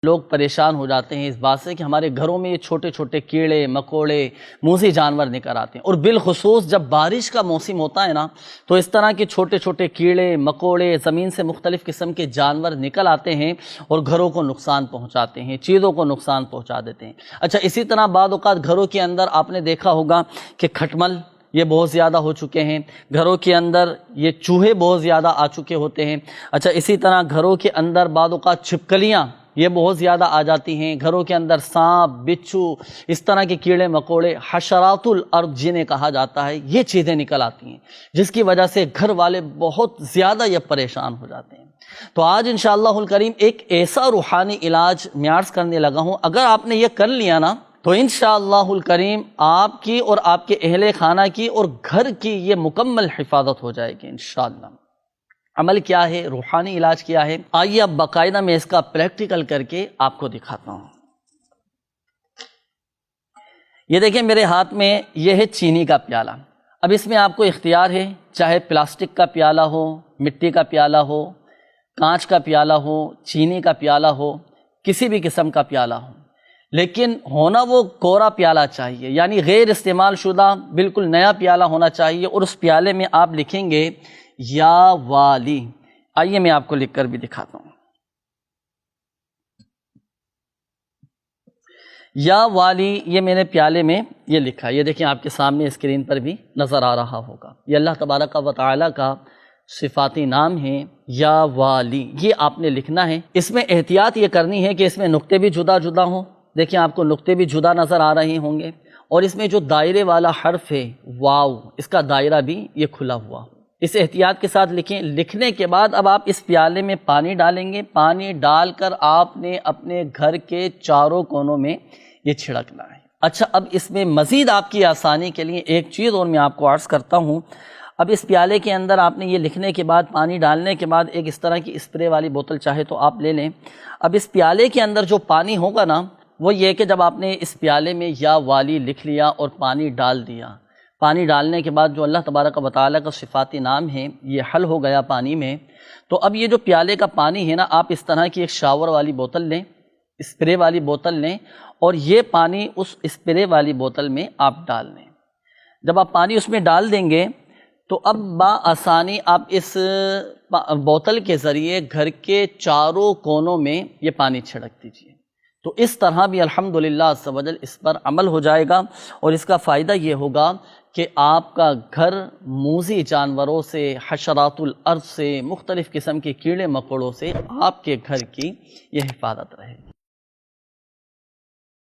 لوگ پریشان ہو جاتے ہیں اس بات سے کہ ہمارے گھروں میں یہ چھوٹے چھوٹے کیڑے مکوڑے موذی جانور نکل آتے ہیں، اور بالخصوص جب بارش کا موسم ہوتا ہے نا تو اس طرح کے چھوٹے چھوٹے کیڑے مکوڑے زمین سے مختلف قسم کے جانور نکل آتے ہیں اور گھروں کو نقصان پہنچاتے ہیں، چیزوں کو نقصان پہنچا دیتے ہیں۔ اچھا، اسی طرح بعض اوقات گھروں کے اندر آپ نے دیکھا ہوگا کہ کھٹمل یہ بہت زیادہ ہو چکے ہیں، گھروں کے اندر یہ چوہے بہت زیادہ آ چکے ہوتے ہیں۔ اچھا، اسی طرح گھروں کے اندر بعض اوقات چھپکلیاں یہ بہت زیادہ آ جاتی ہیں، گھروں کے اندر سانپ بچھو اس طرح کے کیڑے مکوڑے حشرات الارض جنہیں کہا جاتا ہے، یہ چیزیں نکل آتی ہیں جس کی وجہ سے گھر والے بہت زیادہ یہ پریشان ہو جاتے ہیں۔ تو آج انشاءاللہ الکریم ایک ایسا روحانی علاج میں عرض کرنے لگا ہوں، اگر آپ نے یہ کر لیا نا تو انشاءاللہ الکریم آپ کی اور آپ کے اہل خانہ کی اور گھر کی یہ مکمل حفاظت ہو جائے گی انشاءاللہ۔ عمل کیا ہے، روحانی علاج کیا ہے، آئیے اب باقاعدہ میں اس کا پریکٹیکل کر کے آپ کو دکھاتا ہوں۔ یہ دیکھیں میرے ہاتھ میں یہ ہے چینی کا پیالہ۔ اب اس میں آپ کو اختیار ہے، چاہے پلاسٹک کا پیالہ ہو، مٹی کا پیالہ ہو، کانچ کا پیالہ ہو، چینی کا پیالہ ہو، کسی بھی قسم کا پیالہ ہو، لیکن ہونا وہ کوڑا پیالہ چاہیے، یعنی غیر استعمال شدہ بالکل نیا پیالہ ہونا چاہیے، اور اس پیالے میں آپ لکھیں گے یا والی۔ آئیے میں آپ کو لکھ کر بھی دکھاتا ہوں۔ یا والی یہ میں نے پیالے میں یہ لکھا، یہ دیکھیں آپ کے سامنے اسکرین پر بھی نظر آ رہا ہوگا، یہ اللہ تبارک و تعالی کا صفاتی نام ہے یا والی، یہ آپ نے لکھنا ہے۔ اس میں احتیاط یہ کرنی ہے کہ اس میں نقطے بھی جدا جدا ہوں، دیکھیں آپ کو نقطے بھی جدا نظر آ رہے ہوں گے، اور اس میں جو دائرے والا حرف ہے واو، اس کا دائرہ بھی یہ کھلا ہوا ہو، اس احتیاط کے ساتھ لکھیں۔ لکھنے کے بعد اب آپ اس پیالے میں پانی ڈالیں گے، پانی ڈال کر آپ نے اپنے گھر کے چاروں کونوں میں یہ چھڑکنا ہے۔ اچھا، اب اس میں مزید آپ کی آسانی کے لیے ایک چیز اور میں آپ کو عرض کرتا ہوں۔ اب اس پیالے کے اندر آپ نے یہ لکھنے کے بعد پانی ڈالنے کے بعد ایک اس طرح کی اسپرے والی بوتل چاہے تو آپ لے لیں۔ اب اس پیالے کے اندر جو پانی ہوگا نا وہ یہ کہ جب آپ نے اس پیالے میں یا والی لکھ لیا اور پانی ڈال دیا، پانی ڈالنے کے بعد جو اللہ تبارک و تعالیٰ کا صفاتی نام ہے یہ حل ہو گیا پانی میں، تو اب یہ جو پیالے کا پانی ہے نا، آپ اس طرح کی ایک شاور والی بوتل لیں، اسپرے والی بوتل لیں، اور یہ پانی اس اسپرے والی بوتل میں آپ ڈال لیں۔ جب آپ پانی اس میں ڈال دیں گے تو اب بآسانی آپ اس بوتل کے ذریعے گھر کے چاروں کونوں میں یہ پانی چھڑک دیجیے۔ تو اس طرح بھی الحمدللہ عز و جل اس پر عمل ہو جائے گا، اور اس کا فائدہ یہ ہوگا کہ آپ کا گھر موذی جانوروں سے، حشرات الارض سے، مختلف قسم کے کیڑے مکوڑوں سے آپ کے گھر کی یہ حفاظت رہے گی۔